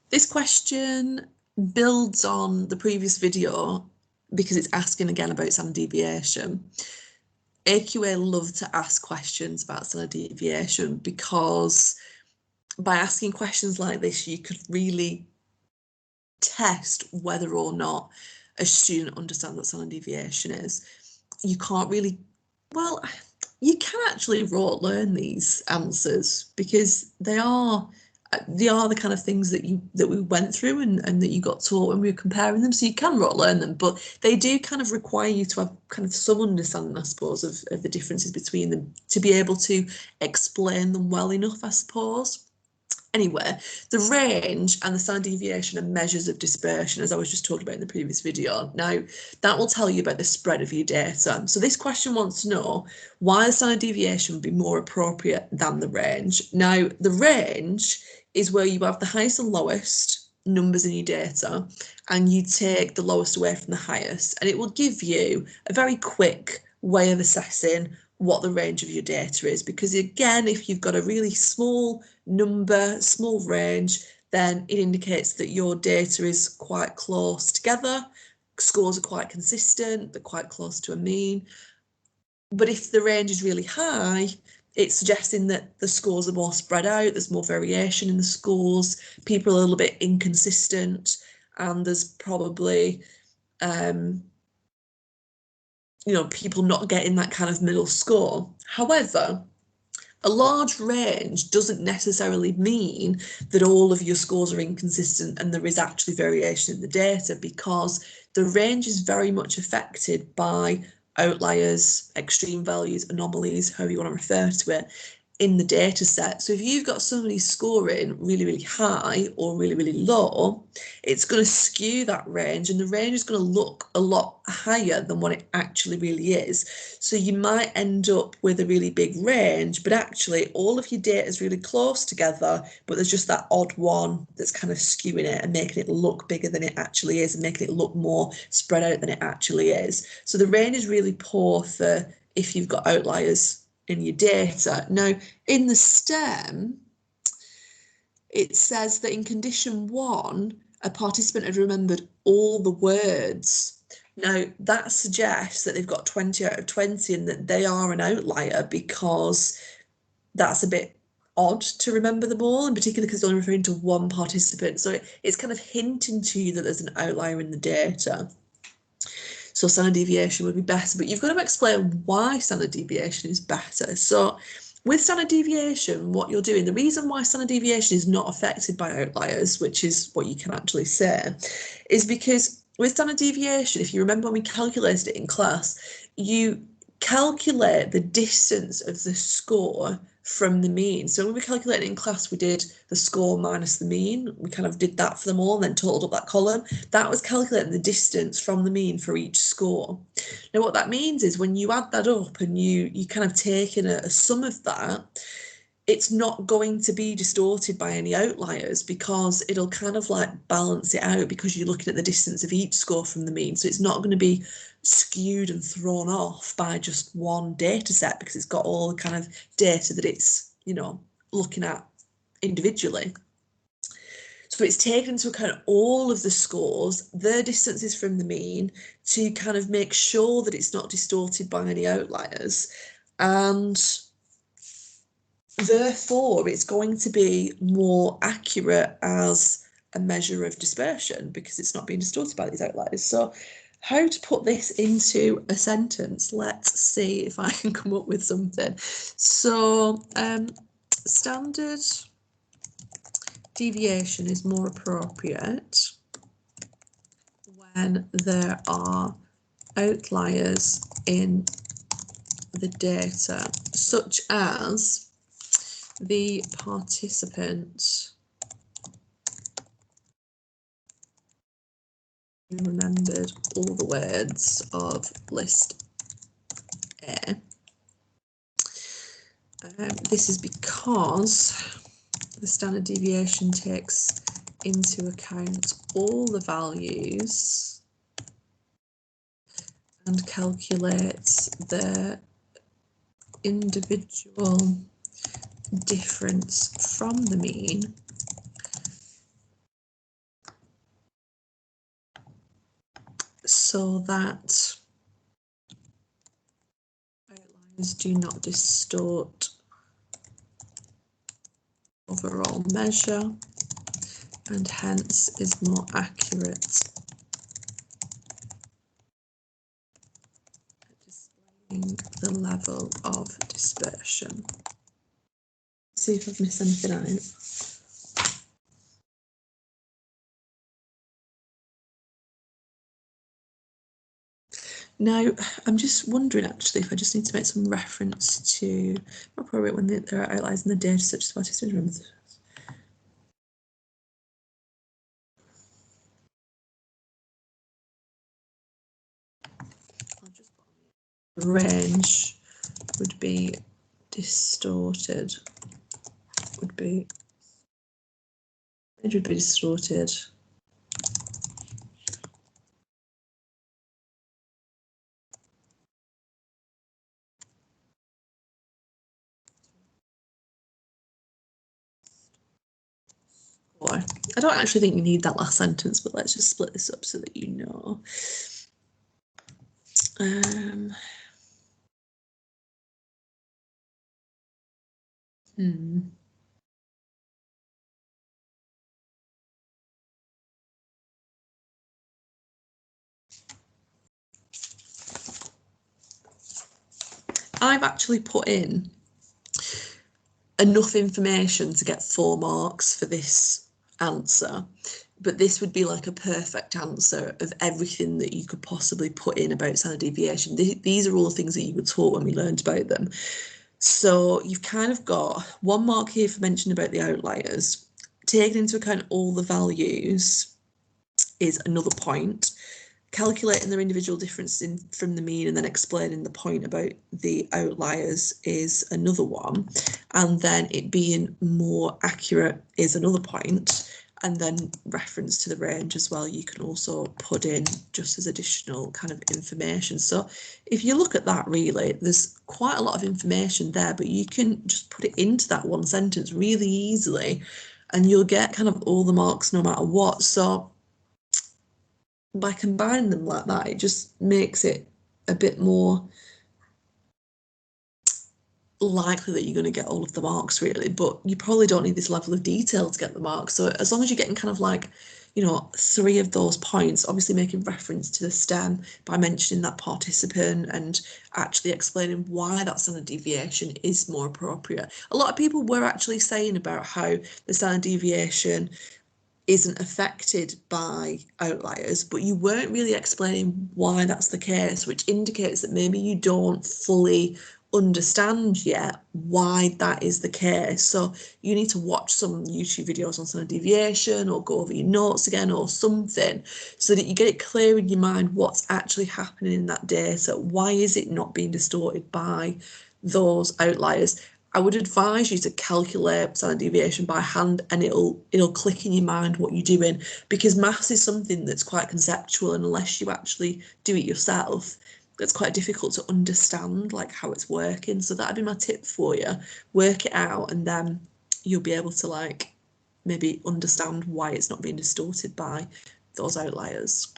This question builds on the previous video because it's asking again about standard deviation. AQA love to ask questions about standard deviation because by asking questions like this, you could really test whether or not a student understands what standard deviation is. You can't really, well, you can actually rote learn these answers because they are the kind of things that we went through and that you got taught when we were comparing them. So you can rote learn them, but they do kind of require you to have kind of some understanding, I suppose, of the differences between them to be able to explain them well enough, I suppose. Anyway, the range and the standard deviation are measures of dispersion, as I was just talking about in the previous video. Now, that will tell you about the spread of your data. So this question wants to know why the standard deviation would be more appropriate than the range. Now, the range is where you have the highest and lowest numbers in your data, and you take the lowest away from the highest, and it will give you a very quick way of assessing what the range of your data is, because again, if you've got a really small number, small range, then it indicates that your data is quite close together, scores are quite consistent, they're quite close to a mean. But if the range is really high, it's suggesting that the scores are more spread out, there's more variation in the scores, people are a little bit inconsistent, and there's probably people not getting that kind of middle score. However, a large range doesn't necessarily mean that all of your scores are inconsistent and there is actually variation in the data, because the range is very much affected by outliers, extreme values, anomalies, however you want to refer to it, in the data set. So if you've got somebody scoring really, really high or really, really low, it's going to skew that range, and the range is going to look a lot higher than what it actually really is. So you might end up with a really big range, but actually all of your data is really close together, but there's just that odd one that's kind of skewing it and making it look bigger than it actually is and making it look more spread out than it actually is. So the range is really poor for if you've got outliers in your data. Now, in the STEM, it says that in condition 1, a participant had remembered all the words. Now, that suggests that they've got 20 out of 20 and that they are an outlier, because that's a bit odd to remember them all, in particular because it's only referring to one participant. So it's kind of hinting to you that there's an outlier in the data. So standard deviation would be better, but you've got to explain why standard deviation is better. So with standard deviation, what you're doing, the reason why standard deviation is not affected by outliers, which is what you can actually say, is because with standard deviation, if you remember when we calculated it in class, you calculate the distance of the score from the mean. So when we calculated in class, we did the score minus the mean. We kind of did that for them all and then totaled up that column. That was calculating the distance from the mean for each score. Now, what that means is when you add that up and you kind of take in a sum of that, it's not going to be distorted by any outliers, because it'll kind of like balance it out, because you're looking at the distance of each score from the mean. So it's not going to be skewed and thrown off by just one data set, because it's got all the kind of data that it's, looking at individually. So it's taken into account all of the scores, their distances from the mean, to kind of make sure that it's not distorted by any outliers. And therefore, it's going to be more accurate as a measure of dispersion, because it's not being distorted by these outliers. So how to put this into a sentence? Let's see if I can come up with something. So standard deviation is more appropriate when there are outliers in the data, such as the participant remembered all the words of list A. This is because the standard deviation takes into account all the values and calculates the individual difference from the mean so that outliers do not distort overall measure and hence is more accurate at displaying the level of dispersion. See if I've missed anything out. Now, I'm just wondering actually if I just need to make some reference to appropriate when there are outliers in the data such as participant range would be distorted, would be distorted or I don't actually think you need that last sentence, but let's just split this up so that you know. I've actually put in enough information to get 4 marks for this answer, but this would be like a perfect answer of everything that you could possibly put in about standard deviation. These are all the things that you were taught when we learned about them. So you've kind of got 1 mark here for mentioning about the outliers. Taking into account all the values is another point. Calculating their individual differences from the mean and then explaining the point about the outliers is another one. And then it being more accurate is another point. And then reference to the range as well, you can also put in just as additional kind of information. So if you look at that, really, there's quite a lot of information there, but you can just put it into that 1 sentence really easily and you'll get kind of all the marks no matter what. So by combining them like that, it just makes it a bit more likely that you're going to get all of the marks, really, but you probably don't need this level of detail to get the marks. So as long as you're getting kind of like, you know, 3 of those points, obviously making reference to the STEM by mentioning that participant and actually explaining why that standard deviation is more appropriate. A lot of people were actually saying about how the standard deviation isn't affected by outliers, but you weren't really explaining why that's the case, which indicates that maybe you don't fully understand yet why that is the case. So you need to watch some YouTube videos on standard deviation or go over your notes again or something so that you get it clear in your mind what's actually happening in that data. Why is it not being distorted by those outliers? I would advise you to calculate standard deviation by hand and it'll click in your mind what you're doing, because maths is something that's quite conceptual, and unless you actually do it yourself, it's quite difficult to understand like how it's working. So that'd be my tip for you. Work it out and then you'll be able to like maybe understand why it's not being distorted by those outliers.